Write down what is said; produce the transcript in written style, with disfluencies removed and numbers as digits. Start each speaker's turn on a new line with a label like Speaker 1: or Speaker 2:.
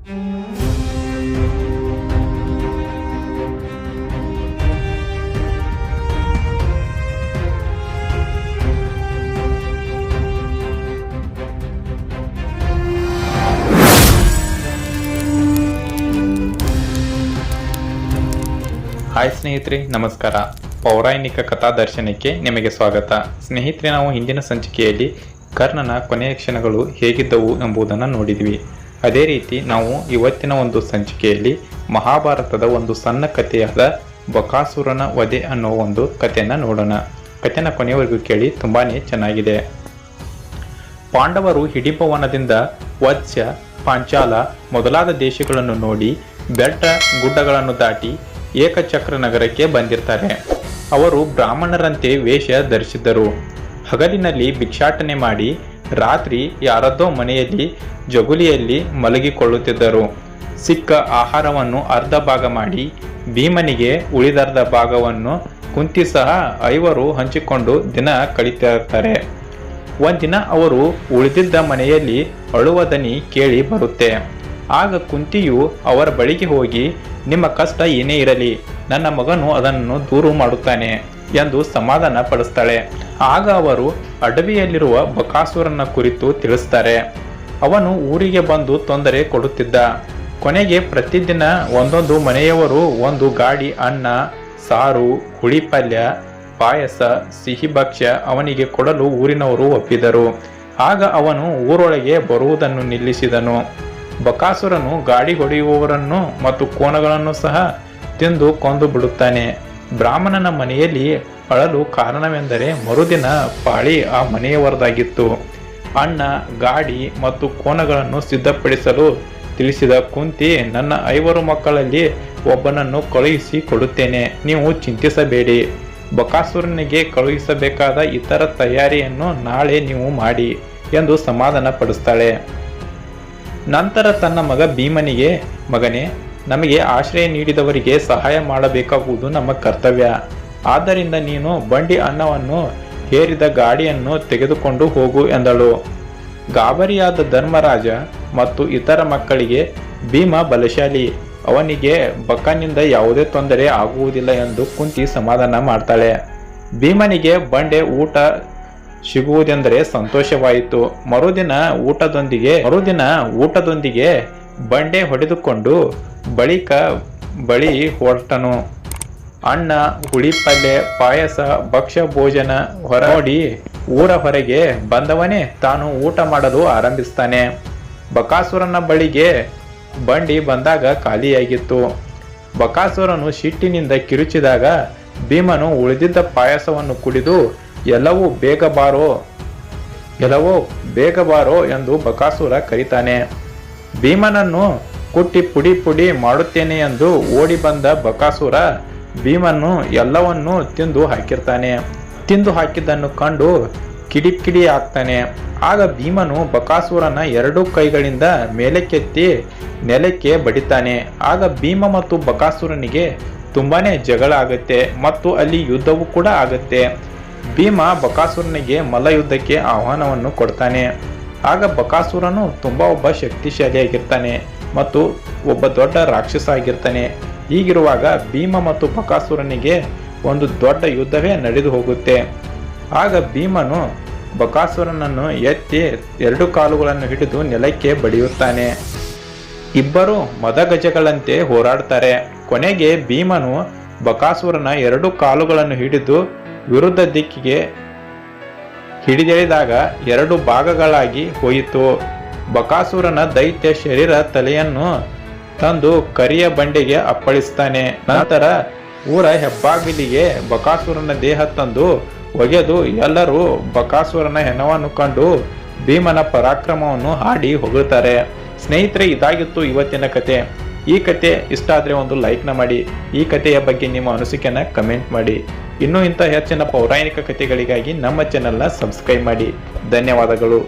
Speaker 1: Hi ಸ್ನೇಹಿತರೆ, ನಮಸ್ಕಾರ. ಪೌರಾಣಿಕ ಕಥಾ ದರ್ಶನಕ್ಕೆ ನಿಮಗೆ ಸ್ವಾಗತ. ಸ್ನೇಹಿತರೆ, ನಾವು ಹಿಂದಿನ ಸಂಚಿಕೆಯಲ್ಲಿ ಕರ್ಣನ ಕೊನೆಯ ಕ್ಷಣಗಳು ಹೇಗಿದ್ದವು ಎಂಬುದನ್ನು ನೋಡಿದ್ವಿ. ಅದೇ ರೀತಿ ನಾವು ಇವತ್ತಿನ ಒಂದು ಸಂಚಿಕೆಯಲ್ಲಿ ಮಹಾಭಾರತದ ಒಂದು ಸಣ್ಣ ಕಥೆಯಾದ ಬಕಾಸುರನ ವಧೆ ಅನ್ನೋ ಒಂದು ಕಥೆಯನ್ನು ನೋಡೋಣ. ಕಥೆನ ಕೊನೆಯವರೆಗೂ ಕೇಳಿ, ತುಂಬಾನೇ ಚೆನ್ನಾಗಿದೆ. ಪಾಂಡವರು ಹಿಡಿಂಬವನದಿಂದ ವತ್ಸ್ಯ, ಪಾಂಚಾಲ ಮೊದಲಾದ ದೇಶಗಳನ್ನು ನೋಡಿ ಬೆಟ್ಟ ಗುಡ್ಡಗಳನ್ನು ದಾಟಿ ಏಕಚಕ್ರ ನಗರಕ್ಕೆ ಬಂದಿರ್ತಾರೆ. ಅವರು ಬ್ರಾಹ್ಮಣರಂತೆ ವೇಷ ಧರಿಸಿದ್ದರು. ಹಗಲಿನಲ್ಲಿ ಭಿಕ್ಷಾಟನೆ ಮಾಡಿ ರಾತ್ರಿ ಯಾರದ್ದೋ ಮನೆಯಲ್ಲಿ ಜಗುಲಿಯಲ್ಲಿ ಮಲಗಿಕೊಳ್ಳುತ್ತಿದ್ದರು. ಸಿಕ್ಕ ಆಹಾರವನ್ನು ಅರ್ಧ ಭಾಗ ಮಾಡಿ ಭೀಮನಿಗೆ ಉಳಿದರ್ಧ ಭಾಗವನ್ನು ಕುಂತಿ ಸಹ ಐವರು ಹಂಚಿಕೊಂಡು ದಿನ ಕಳೀತಿರ್ತಾರೆ. ಒಂದಿನ ಅವರು ಉಳಿದಿದ್ದ ಮನೆಯಲ್ಲಿ ಅಳುವ ದನಿ ಕೇಳಿ ಬರುತ್ತೆ. ಆಗ ಕುಂತಿಯು ಅವರ ಬಳಿಗೆ ಹೋಗಿ, ನಿಮ್ಮ ಕಷ್ಟ ಏನೇ ಇರಲಿ, ನನ್ನ ಮಗನು ಅದನ್ನು ದೂರು ಮಾಡುತ್ತಾನೆ ಎಂದು ಸಮಾಧಾನ ಪಡಿಸ್ತಾಳೆ. ಆಗ ಅವರು ಅಡವಿಯಲ್ಲಿರುವ ಬಕಾಸುರನ ಕುರಿತು ತಿಳಿಸ್ತಾರೆ. ಅವನು ಊರಿಗೆ ಬಂದು ತೊಂದರೆ ಕೊಡುತ್ತಿದ್ದ. ಕೊನೆಗೆ ಪ್ರತಿದಿನ ಒಂದೊಂದು ಮನೆಯವರು ಒಂದು ಗಾಡಿ ಅನ್ನ, ಸಾರು, ಹುಳಿ ಪಲ್ಯ, ಪಾಯಸ, ಸಿಹಿ ಭಕ್ಷ್ಯ ಅವನಿಗೆ ಕೊಡಲು ಊರಿನವರು ಒಪ್ಪಿದರು. ಆಗ ಅವನು ಊರೊಳಗೆ ಬರುವುದನ್ನು ನಿಲ್ಲಿಸಿದನು. ಬಕಾಸುರನು ಗಾಡಿ ಹೊಡೆಯುವವರನ್ನು ಮತ್ತು ಕೋಣಗಳನ್ನು ಸಹ ತಿಂದು ಕೊಂದು ಬಿಡುತ್ತಾನೆ. ಬ್ರಾಹ್ಮಣನ ಮನೆಯಲ್ಲಿ ಅಳಲು ಕಾರಣವೆಂದರೆ ಮರುದಿನ ಪಾಳಿ ಆ ಮನೆಯವರದಾಗಿತ್ತು. ಅನ್ನ, ಗಾಡಿ ಮತ್ತು ಕೋಣಗಳನ್ನು ಸಿದ್ಧಪಡಿಸಲು ತಿಳಿಸಿದ ಕುಂತಿ, ನನ್ನ 5 ಮಕ್ಕಳಲ್ಲಿ ಒಬ್ಬನನ್ನು ಕಳುಹಿಸಿ ಕೊಡುತ್ತೇನೆ, ನೀವು ಚಿಂತಿಸಬೇಡಿ. ಬಕಾಸುರನಿಗೆ ಕಳುಹಿಸಬೇಕಾದ ಇತರ ತಯಾರಿಯನ್ನು ನಾಳೆ ನೀವು ಮಾಡಿ ಎಂದು ಸಮಾಧಾನ ಪಡಿಸ್ತಾಳೆ. ನಂತರ ತನ್ನ ಮಗ ಭೀಮನಿಗೆ, ಮಗನೇ, ನಮಗೆ ಆಶ್ರಯ ನೀಡಿದವರಿಗೆ ಸಹಾಯ ಮಾಡಬೇಕಾಗುವುದು ನಮ್ಮ ಕರ್ತವ್ಯ. ಆದ್ದರಿಂದ ನೀನು ಬಂಡಿ ಅನ್ನವನ್ನು ಹೇರಿದ ಗಾಡಿಯನ್ನು ತೆಗೆದುಕೊಂಡು ಹೋಗು ಎಂದಳು. ಗಾಬರಿಯಾದ ಧರ್ಮರಾಜ ಮತ್ತು ಇತರ ಮಕ್ಕಳಿಗೆ, ಭೀಮ ಬಲಶಾಲಿ, ಅವನಿಗೆ ಬಕನಿಂದ ಯಾವುದೇ ತೊಂದರೆ ಆಗುವುದಿಲ್ಲ ಎಂದು ಕುಂತಿ ಸಮಾಧಾನ ಮಾಡ್ತಾಳೆ. ಭೀಮನಿಗೆ ಬಂಡೆ ಊಟ ಸಿಗುವುದೆಂದರೆ ಸಂತೋಷವಾಯಿತು. ಮರುದಿನ ಊಟದೊಂದಿಗೆ ಬಂಡೆ ಹೊಡೆದುಕೊಂಡು ಬಳಿ ಹೊರಟನು. ಅನ್ನ, ಹುಳಿ ಪಲ್ಯ, ಪಾಯಸ, ಭಕ್ಷ್ಯ ಭೋಜನ ನೋಡಿ ಊರ ಹೊರಗೆ ಬಂದವನೇ ತಾನು ಊಟ ಮಾಡಲು ಆರಂಭಿಸ್ತಾನೆ. ಬಕಾಸುರನ ಬಳಿಗೆ ಬಂಡಿ ಬಂದಾಗ ಖಾಲಿಯಾಗಿತ್ತು. ಬಕಾಸುರನು ಸಿಟ್ಟಿನಿಂದ ಕಿರುಚಿದಾಗ ಭೀಮನು ಉಳಿದಿದ್ದ ಪಾಯಸವನ್ನು ಕುಡಿದು, ಎಲ್ಲವೂ ಬೇಗ ಬಾರೋ ಎಂದು ಬಕಾಸುರ ಕರೀತಾನೆ. ಭೀಮನನ್ನು ಕುಟ್ಟಿ ಪುಡಿ ಮಾಡುತ್ತೇನೆ ಎಂದು ಓಡಿ ಬಂದ ಬಕಾಸುರ ಭೀಮನು ಎಲ್ಲವನ್ನೂ ತಿಂದು ಹಾಕಿರ್ತಾನೆ. ತಿಂದು ಹಾಕಿದ್ದನ್ನು ಕಂಡು ಕಿಡಿ ಆಗ್ತಾನೆ. ಆಗ ಭೀಮನು ಬಕಾಸುರನ 2 ಕೈಗಳಿಂದ ಮೇಲಕ್ಕೆತ್ತಿ ನೆಲಕ್ಕೆ ಬಡಿತಾನೆ. ಆಗ ಭೀಮ ಮತ್ತು ಬಕಾಸುರನಿಗೆ ತುಂಬಾನೇ ಜಗಳ ಆಗುತ್ತೆ ಮತ್ತು ಅಲ್ಲಿ ಯುದ್ಧವೂ ಕೂಡ ಆಗುತ್ತೆ. ಭೀಮ ಬಕಾಸುರನಿಗೆ ಮಲ್ಲಯುದ್ಧಕ್ಕೆ ಆಹ್ವಾನವನ್ನು ಕೊಡ್ತಾನೆ. ಆಗ ಬಕಾಸುರನು ಒಬ್ಬ ಶಕ್ತಿಶಾಲಿಯಾಗಿರ್ತಾನೆ ಮತ್ತು ಒಬ್ಬ ದೊಡ್ಡ ರಾಕ್ಷಸ ಆಗಿರ್ತಾನೆ. ಹೀಗಿರುವಾಗ ಭೀಮ ಮತ್ತು ಬಕಾಸುರನಿಗೆ ಒಂದು ದೊಡ್ಡ ಯುದ್ಧವೇ ನಡೆದು ಹೋಗುತ್ತೆ. ಆಗ ಭೀಮನು ಬಕಾಸುರನನ್ನು ಎತ್ತಿ 2 ಕಾಲುಗಳನ್ನು ಹಿಡಿದು ನೆಲಕ್ಕೆ ಬಡಿಯುತ್ತಾನೆ. ಇಬ್ಬರು ಮದಗಜಗಳಂತೆ ಹೋರಾಡ್ತಾರೆ. ಕೊನೆಗೆ ಭೀಮನು ಬಕಾಸುರನ 2 ಕಾಲುಗಳನ್ನು ಹಿಡಿದು ವಿರುದ್ಧ ದಿಕ್ಕಿಗೆ ಹಿಡಿದೆಳೆದಾಗ 2 ಭಾಗಗಳಾಗಿ ಹೋಯಿತು. ಬಕಾಸುರನ ದೈತ್ಯ ಶರೀರ ತಲೆಯನ್ನು ತಂದು ಕರಿಯ ಬಂಡೆಗೆ ಅಪ್ಪಳಿಸ್ತಾನೆ. ನಂತರ ಊರ ಹೆಬ್ಬಾಗಿಲಿಗೆ ಬಕಾಸುರನ ದೇಹ ತಂದು ಒಗೆದು ಎಲ್ಲರೂ ಬಕಾಸುರನ ಹೆಣವನ್ನು ಕಂಡು ಭೀಮನ ಪರಾಕ್ರಮವನ್ನು ಹಾಡಿ ಹೊಗಳುತ್ತಾರೆ. ಸ್ನೇಹಿತರೆ, ಇದಾಗಿತ್ತು ಇವತ್ತಿನ ಕತೆ. ಈ ಕತೆ ಇಷ್ಟ ಆದರೆ ಒಂದು ಲೈಕ್ನ ಮಾಡಿ. ಈ ಕಥೆಯ ಬಗ್ಗೆ ನಿಮ್ಮ ಅನಿಸಿಕೆಯನ್ನು ಕಮೆಂಟ್ ಮಾಡಿ. ಇನ್ನೂ ಇಂಥ ಹೆಚ್ಚಿನ ಪೌರಾಣಿಕ ಕಥೆಗಳಿಗಾಗಿ ನಮ್ಮ ಚಾನೆಲ್ನ ಸಬ್ಸ್ಕ್ರೈಬ್ ಮಾಡಿ. ಧನ್ಯವಾದಗಳು.